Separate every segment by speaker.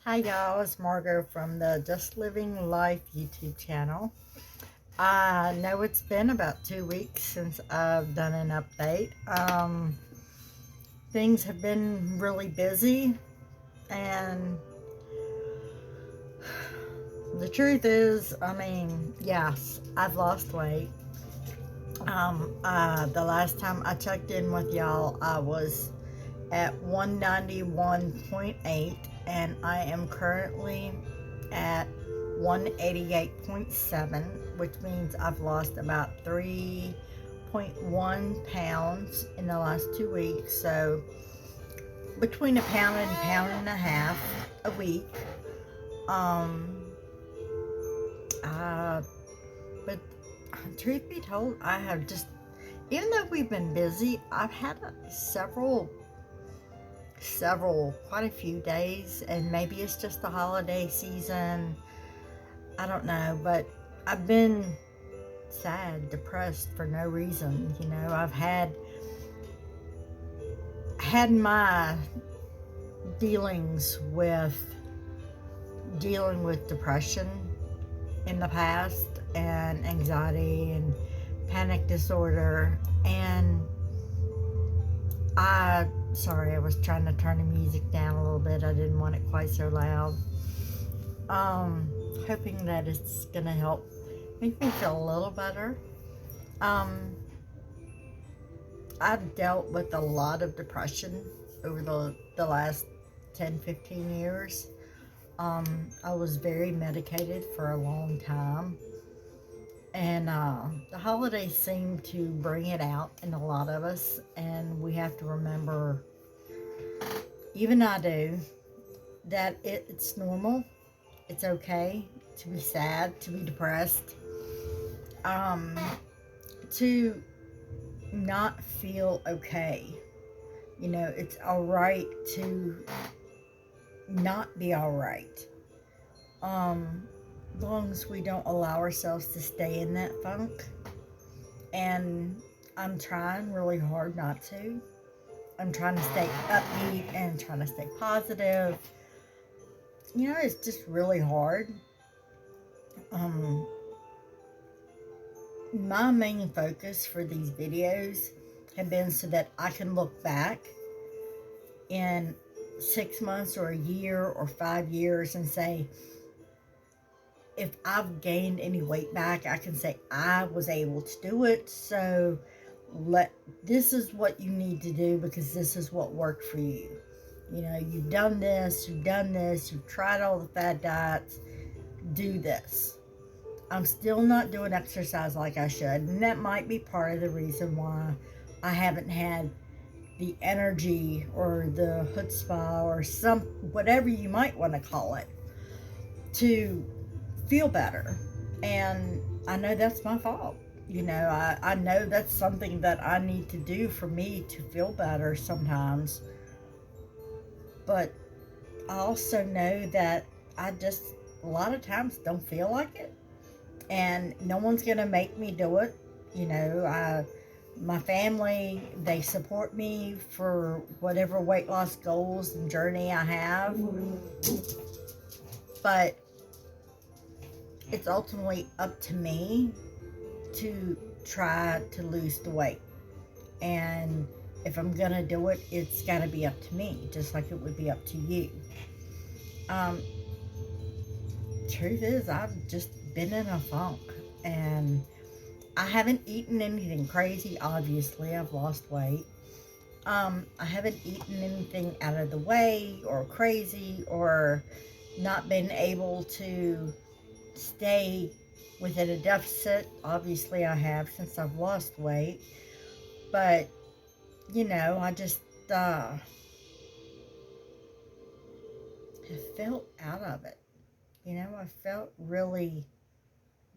Speaker 1: Hi y'all, it's Margot from the Just Living Life YouTube channel. I know it's been about 2 weeks since I've done an update. Things have been really busy, and the truth is, yes, I've lost weight. The last time I checked in with y'all, I was at 191.8, and I am currently at 188.7, which means I've lost about 3.1 pounds in the last 2 weeks. So between a pound and a half a week. Um, uh, but truth be told, I have just, even though we've been busy, I've had quite a few days, and maybe it's just the holiday season. I don't know, but I've been sad, depressed for no reason. I've had my dealings with dealing with depression in the past, and anxiety and panic disorder, and I was trying to turn the music down a little bit. I didn't want it quite so loud. Um, Hoping that it's gonna help make me feel a little better. Um, I've dealt with a lot of depression over the last 10, 15 years. I was very medicated for a long time, and the holidays seem to bring it out in a lot of us, and we have to remember, even I do, that it's normal. It's okay to be sad, to be depressed, um, to not feel okay. It's all right to not be all right. As long as we don't allow ourselves to stay in that funk. And I'm trying really hard not to. I'm trying to stay upbeat and trying to stay positive. It's just really hard. Um, my main focus for these videos have been so that I can look back in 6 months or a year or 5 years and say, if I've gained any weight back, I can say I was able to do it. So this is what you need to do, because this is what worked for you. You've done this, you've tried all the fad diets, do this. I'm still not doing exercise like I should, and that might be part of the reason why I haven't had the energy or the chutzpah or whatever you might want to call it, to feel better. And I know that's my fault. I know that's something that I need to do for me to feel better sometimes. But I also know that I just, a lot of times, don't feel like it. And no one's going to make me do it. My family, they support me for whatever weight loss goals and journey I have. But it's ultimately up to me to try to lose the weight. And if I'm gonna do it, it's gotta be up to me, just like it would be up to you. Um, Truth is, I've just been in a funk, and I haven't eaten anything crazy. Obviously, I've lost weight. I haven't eaten anything out of the way or crazy, or not been able to stay within a deficit. Obviously, I have, since I've lost weight. But, I just have felt out of it. I felt really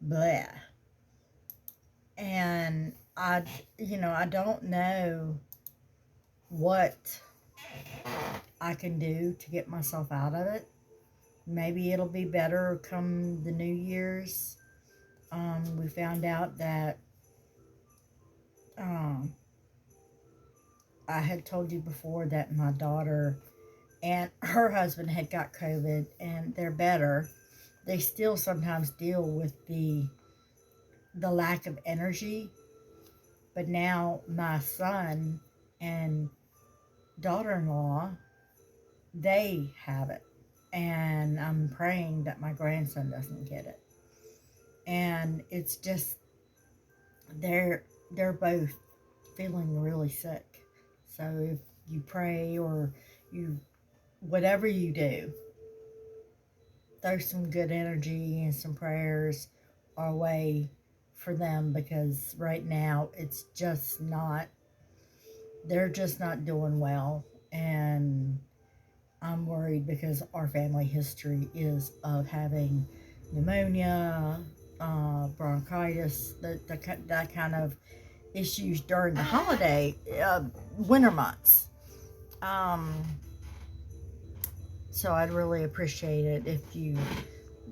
Speaker 1: bleh. And I don't know what I can do to get myself out of it. Maybe it'll be better come the New Year's. We found out that um, I had told you before that my daughter and her husband had got COVID, and they're better. They still sometimes deal with the lack of energy, but now my son and daughter-in-law, they have it, and I'm praying that my grandson doesn't get it. And it's just they're both feeling really sick. So if you pray or you whatever you do, throw some good energy and some prayers our way for them, because right now it's just not, they're just not doing well. And I'm worried because our family history is of having pneumonia, bronchitis, that kind of issues during the holiday, winter months. Um, so I'd really appreciate it if you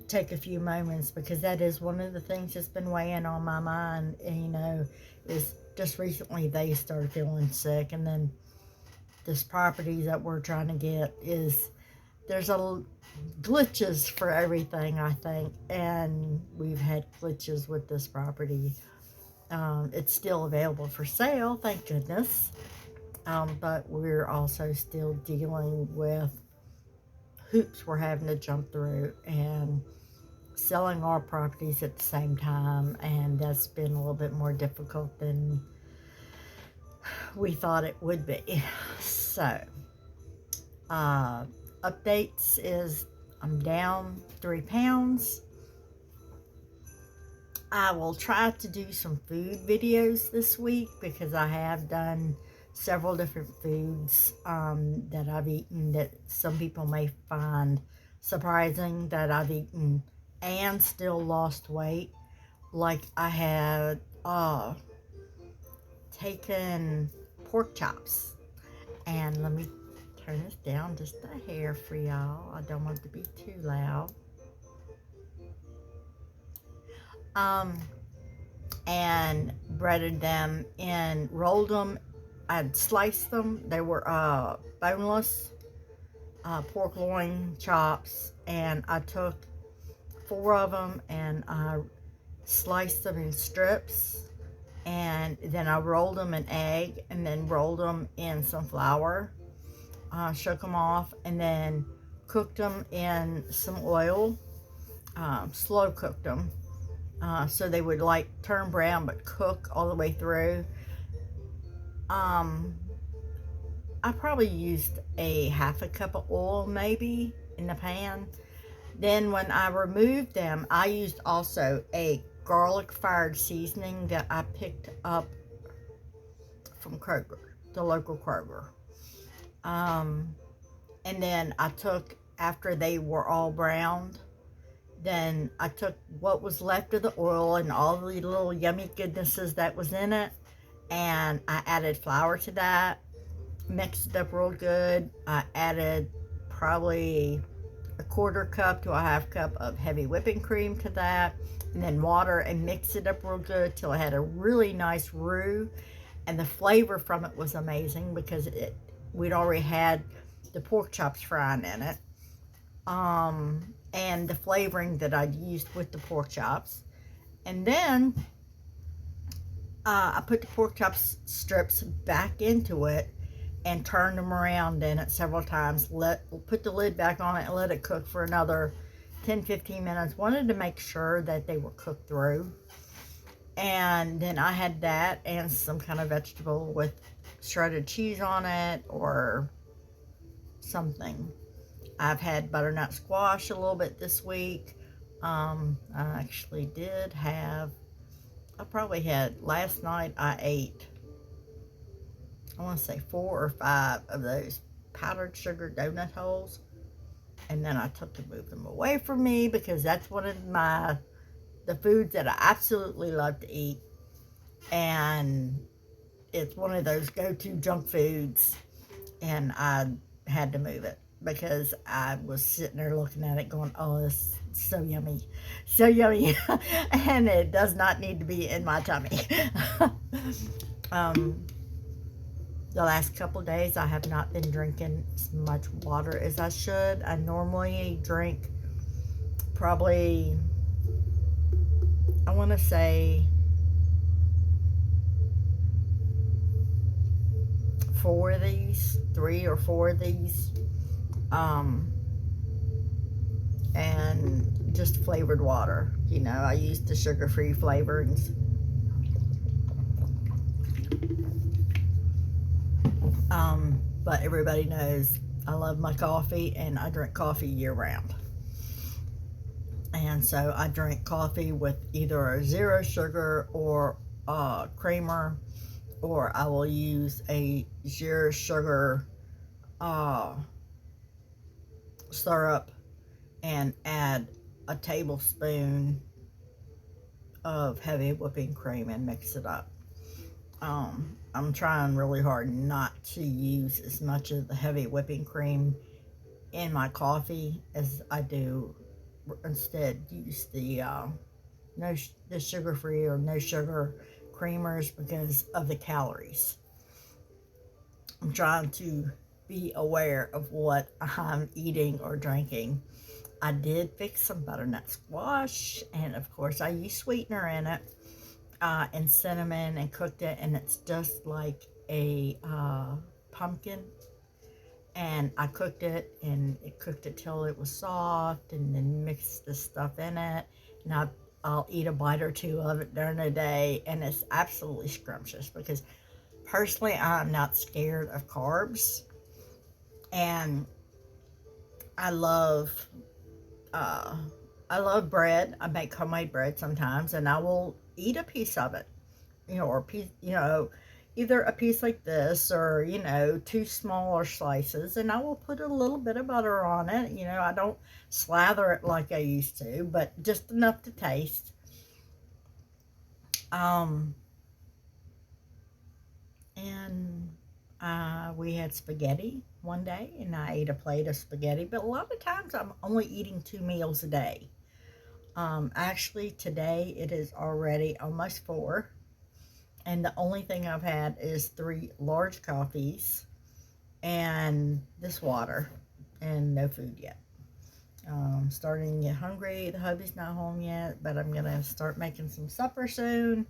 Speaker 1: take a few moments, because that is one of the things that's been weighing on my mind. And, is just recently they started feeling sick, and then this property that we're trying to get is, there's a glitches for everything, I think, and we've had glitches with this property. It's still available for sale, thank goodness, but we're also still dealing with hoops we're having to jump through and selling our properties at the same time, and that's been a little bit more difficult than we thought it would be. So updates is I'm down 3 pounds. I will try to do some food videos this week, because I have done several different foods that I've eaten that some people may find surprising that I've eaten and still lost weight. Like I had taken pork chops, and let me turn this down just a hair for y'all. I don't want it to be too loud. And breaded them and rolled them. I'd sliced them. They were boneless pork loin chops, and I took 4 of them and I sliced them in strips, and then I rolled them in egg, and then rolled them in some flour, shook them off, and then cooked them in some oil, slow cooked them, so they would like turn brown but cook all the way through. I probably used a half a cup of oil maybe in the pan. Then when I removed them, I used also a garlic fired seasoning that I picked up from Kroger, the local Kroger. And then I took, after they were all browned, then I took what was left of the oil and all the little yummy goodnesses that was in it, and I added flour to that, mixed it up real good. I added probably a 1/4 cup to a 1/2 cup of heavy whipping cream to that, and then water, and mixed it up real good till I had a really nice roux. And the flavor from it was amazing, because we'd already had the pork chops frying in it, and the flavoring that I'd used with the pork chops. And then I put the pork chops strips back into it and turned them around in it several times. Put the lid back on it and let it cook for another 10-15 minutes. Wanted to make sure that they were cooked through. And then I had that and some kind of vegetable with shredded cheese on it or something. I've had butternut squash a little bit this week. I actually did have, I probably had, last night I ate, I want to say 4 or 5 of those powdered sugar donut holes. And then I took to move them away from me, because that's one of the foods that I absolutely love to eat. And it's one of those go-to junk foods. And I had to move it, because I was sitting there looking at it going, oh, this is so yummy. So yummy. And it does not need to be in my tummy. The last couple days, I have not been drinking as much water as I should. I normally drink probably, I want to say, 3 or 4 of these, um, and just flavored water. You know, I use the sugar-free flavorings. But everybody knows I love my coffee, and I drink coffee year-round. And so I drink coffee with either a zero sugar or a creamer, or I will use a zero sugar syrup and add a tablespoon of heavy whipping cream and mix it up. I'm trying really hard not to use as much of the heavy whipping cream in my coffee as I do. Instead, use the sugar-free or no sugar creamers because of the calories. I'm trying to be aware of what I'm eating or drinking. I did fix some butternut squash, and of course I use sweetener in it, and cinnamon, and cooked it, and it's just like a pumpkin. And I cooked it, and it cooked it till it was soft, and then mixed the stuff in it. And I'll eat a bite or two of it during the day, and it's absolutely scrumptious because personally I'm not scared of carbs, and I love uh, I love bread. I make homemade bread sometimes, and I will eat a piece of it, or a piece, either a piece like this or, 2 smaller slices, and I will put a little bit of butter on it. I don't slather it like I used to, but just enough to taste. And we had spaghetti one day, and I ate a plate of spaghetti, but a lot of times I'm only eating 2 meals a day. Actually, today it is already almost 4, and the only thing I've had is 3 large coffees and this water, and no food yet. Starting to get hungry. The hubby's not home yet, but I'm gonna start making some supper soon,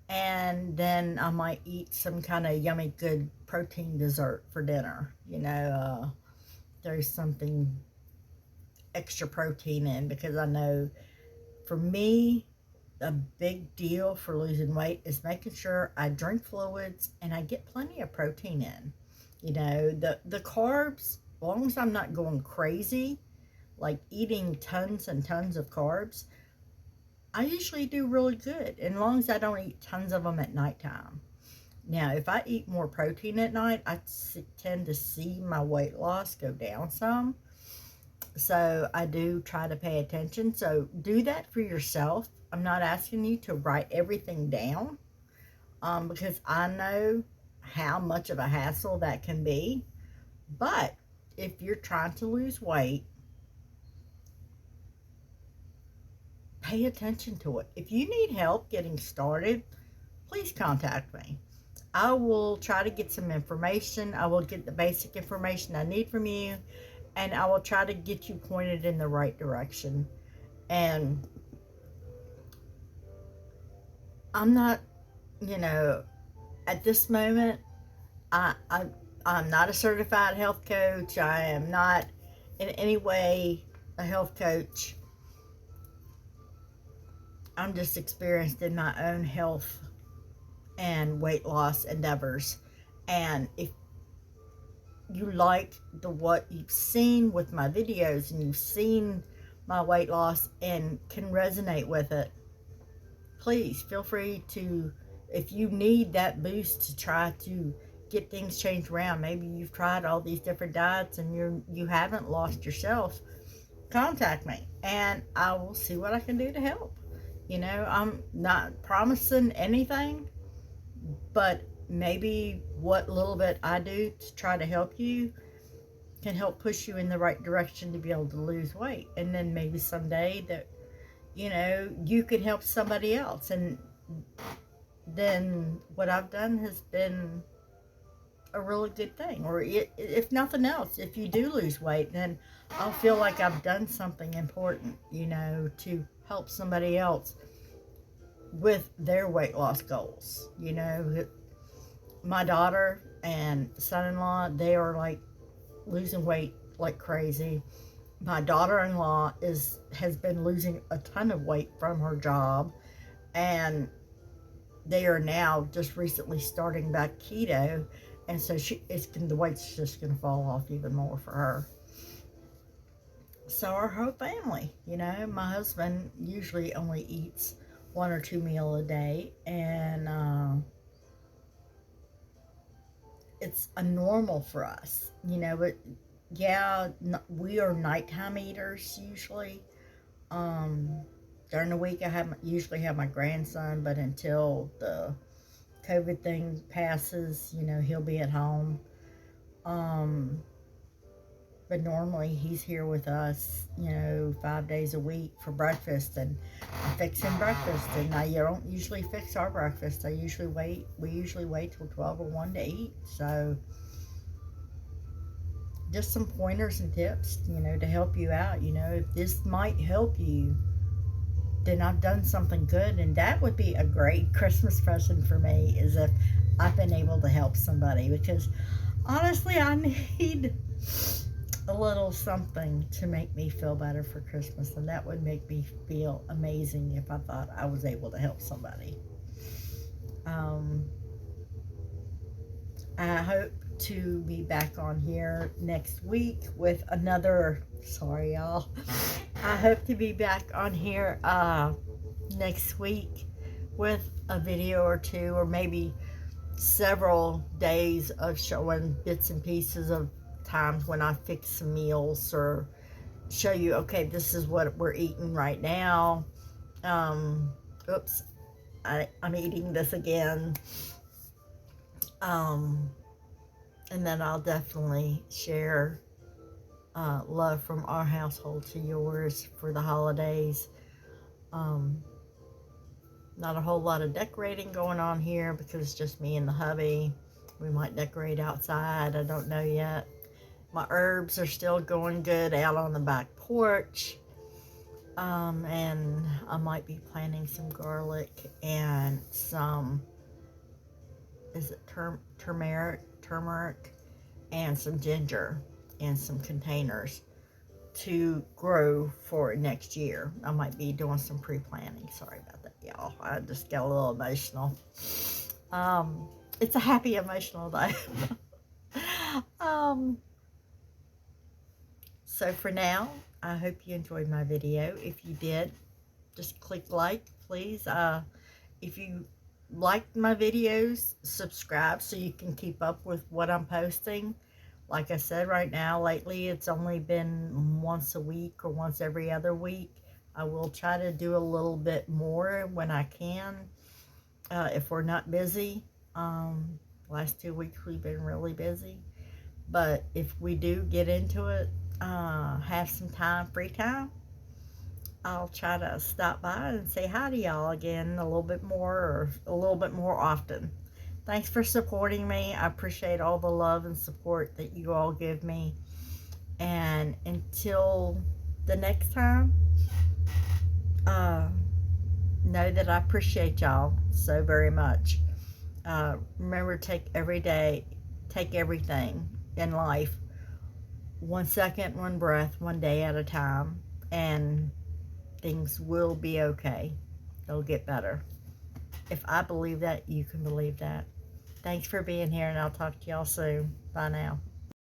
Speaker 1: and then I might eat some kind of yummy good protein dessert for dinner. There's something extra protein in, because I know for me a big deal for losing weight is making sure I drink fluids and I get plenty of protein in. The carbs, as long as I'm not going crazy, like eating tons and tons of carbs, I usually do really good, as long as I don't eat tons of them at nighttime. Now, if I eat more protein at night, I tend to see my weight loss go down some. So I do try to pay attention. So do that for yourself. I'm not asking you to write everything down, because I know how much of a hassle that can be. But if you're trying to lose weight, pay attention to it. If you need help getting started, please contact me. I will try to get some information. I will get the basic information I need from you, and I will try to get you pointed in the right direction. And I'm not, at this moment, I'm not a certified health coach. I am not in any way a health coach. I'm just experienced in my own health and weight loss endeavors. And if you like what you've seen with my videos, and you've seen my weight loss and can resonate with it, please feel free to, if you need that boost to try to get things changed around. Maybe you've tried all these different diets and you haven't lost yourself, contact me and I will see what I can do to help. I'm not promising anything, but maybe what little bit I do to try to help you can help push you in the right direction to be able to lose weight. And then maybe someday that, you can help somebody else. And then what I've done has been a really good thing. Or if nothing else, if you do lose weight, then I'll feel like I've done something important, you know, to help somebody else with their weight loss goals. You know, my daughter and son-in-law, they are like losing weight like crazy. My daughter-in-law has been losing a ton of weight from her job, and they are now just recently starting back keto, and so the weight's just going to fall off even more for her. So our whole family, you know, my husband usually only eats 1 or 2 meals a day, and it's a normal for us, you know. But yeah, we are nighttime eaters usually. During the week, usually have my grandson, but until the COVID thing passes, you know, he'll be at home. Um, but normally he's here with us, you know, 5 days a week for breakfast, and I fix him breakfast. And I don't usually fix our breakfast. We usually wait till 12 or 1 to eat. So just some pointers and tips, you know, to help you out. You know, if this might help you, then I've done something good. And that would be a great Christmas present for me, is if I've been able to help somebody, because honestly, I need a little something to make me feel better for Christmas, and that would make me feel amazing if I thought I was able to help somebody. I hope to be back on here next week with another, sorry y'all, I hope to be back on here next week with a video or two, or maybe several days of showing bits and pieces of times when I fix some meals, or show you, okay, this is what we're eating right now. Oops, I'm eating this again. And then I'll definitely share love from our household to yours for the holidays. Not a whole lot of decorating going on here because it's just me and the hubby. We might decorate outside, I don't know yet. My herbs are still going good out on the back porch. And I might be planting some garlic and some, is it turmeric, and some ginger in some containers to grow for next year. I might be doing some pre-planting. Sorry about that, y'all. I just got a little emotional. It's a happy emotional day. So for now, I hope you enjoyed my video. If you did, just click like, please. If you like my videos, subscribe so you can keep up with what I'm posting. Like I said, right now, lately, it's only been once a week or once every other week. I will try to do a little bit more when I can, if we're not busy. Last 2 weeks, we've been really busy. But if we do get into it, have some time, free time, I'll try to stop by and say hi to y'all again a little bit more, or a little bit more often. Thanks for supporting me. I appreciate all the love and support that you all give me. And until the next time, know that I appreciate y'all so very much. Remember, take everything in life 1 second, 1 breath, 1 day at a time, and things will be okay. They'll get better. If I believe that, you can believe that. Thanks for being here, and I'll talk to y'all soon. Bye now.